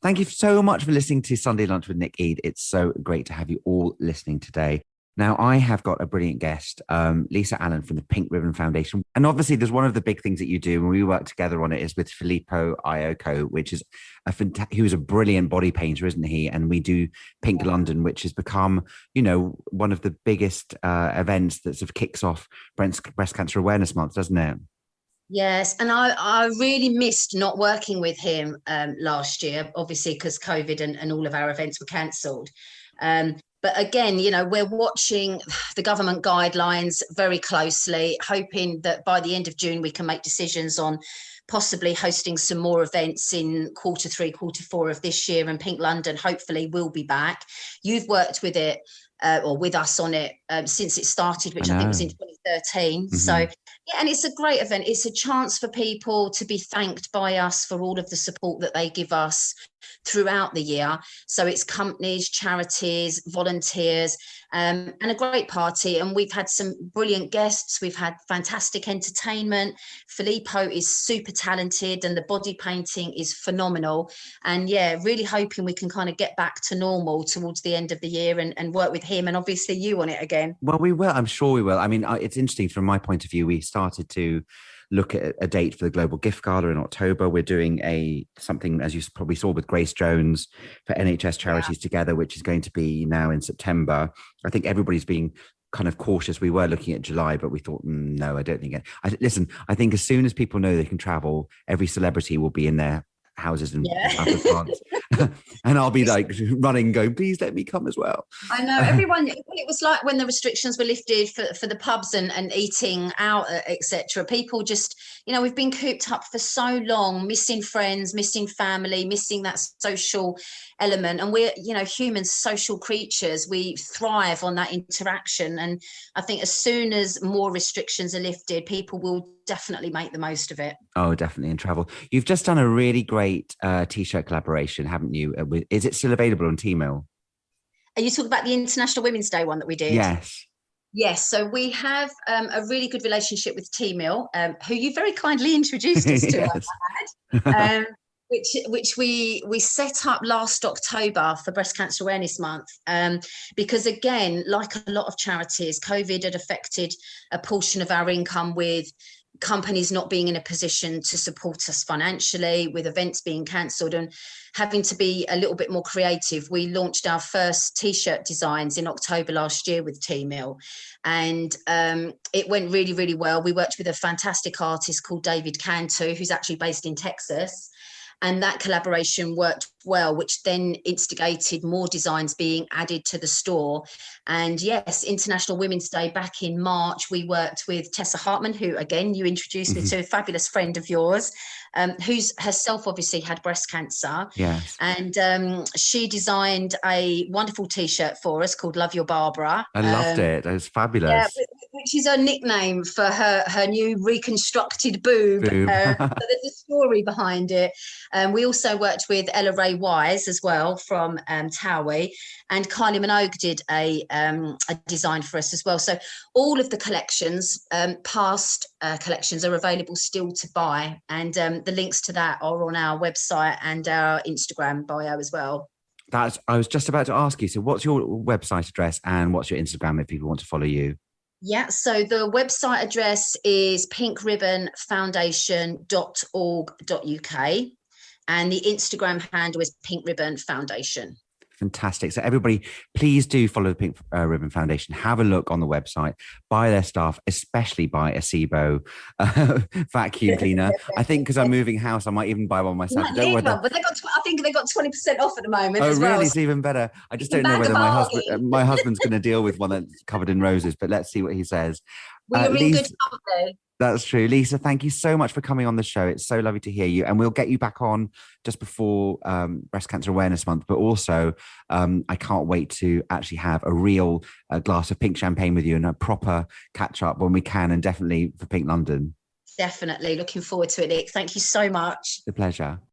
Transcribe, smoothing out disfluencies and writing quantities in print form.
Thank you so much for listening to Sunday Lunch with Nick Eade. It's so great to have you all listening today. Now, I have got a brilliant guest, Lisa Allen from the Pink Ribbon Foundation. And obviously, there's one of the big things that you do, and we work together on it, is with Filippo Iocco, which is he was a brilliant body painter, isn't he? And we do Pink London, which has become, one of the biggest events that sort of kicks off Breast Cancer Awareness Month, doesn't it? Yes, and I really missed not working with him last year, obviously because COVID and all of our events were cancelled. But again, we're watching the government guidelines very closely, hoping that by the end of June we can make decisions on possibly hosting some more events in quarter 3, quarter 4 of this year, and Pink London hopefully will be back. You've worked with it or with us on it since it started, which I think was in 2013. Mm-hmm. So yeah, and it's a great event. It's a chance for people to be thanked by us for all of the support that they give us throughout the year. So it's companies, charities, volunteers, and a great party. And we've had some brilliant guests. We've had fantastic entertainment. Filippo is super talented and the body painting is phenomenal. And yeah, really hoping we can kind of get back to normal towards the end of the year and work with him and obviously you on it again. Well, we will. I'm sure we will. I mean, it's interesting from my point of view. We started to look at a date for the Global Gift Gala in October. We're doing something, as you probably saw, with Grace Jones for NHS Charities Together, which is going to be now in September. I think everybody's being kind of cautious. We were looking at July, but we thought, no, I don't think it. Listen, I think as soon as people know they can travel, every celebrity will be in their houses in south of France. And I'll be like running, going, please let me come as well. I know everyone. It was like when the restrictions were lifted for the pubs and eating out, etc. People just, we've been cooped up for so long, missing friends, missing family, missing that social element. And we're, humans, social creatures. We thrive on that interaction. And I think as soon as more restrictions are lifted, people will definitely make the most of it. Oh, definitely, and travel. You've just done a really great t-shirt collaboration, haven't you? Is it still available on Tmall? Are you talking about the International Women's Day one that we did? Yes. Yes, so we have a really good relationship with Tmall, who you very kindly introduced us to. Yes. Which we set up last October for Breast Cancer Awareness Month, because again, like a lot of charities, COVID had affected a portion of our income with companies not being in a position to support us financially, with events being cancelled and having to be a little bit more creative. We launched our first t-shirt designs in October last year with Tmall, and it went really, really well. We worked with a fantastic artist called David Cantu, who's actually based in Texas. And that collaboration worked well, which then instigated more designs being added to the store. And yes, International Women's Day back in March, we worked with Tessa Hartman, who, again, you introduced me to, a fabulous friend of yours, who's herself obviously had breast cancer. Yes. And she designed a wonderful T-shirt for us called Love Your Barbara. I loved it. It was fabulous. Yeah, which is her nickname for her new reconstructed boob. So there's a story behind it. We also worked with Ella Ray Wise as well from Towie, and Kylie Minogue did a design for us as well. So all of the collections, past collections, are available still to buy, and the links to that are on our website and our Instagram bio as well. I was just about to ask you, so what's your website address and what's your Instagram if people want to follow you? Yeah, so the website address is pinkribbonfoundation.org.uk, and the Instagram handle is Pink Ribbon Foundation. Fantastic. So everybody, please do follow the Pink Ribbon Foundation. Have a look on the website. Buy their stuff, especially buy a SIBO vacuum cleaner. I think because I'm moving house, I might even buy one myself. But I think they got 20% off at the moment. Oh, as really? Well. It's even better. I just don't know whether my husband's going to deal with one that's covered in roses, but let's see what he says. Well, you're in good company. That's true. Lisa, thank you so much for coming on the show. It's so lovely to hear you. And we'll get you back on just before Breast Cancer Awareness Month. But also, I can't wait to actually have a real glass of pink champagne with you and a proper catch up when we can, and definitely for Pink London. Definitely. Looking forward to it, Nick. Thank you so much. The pleasure.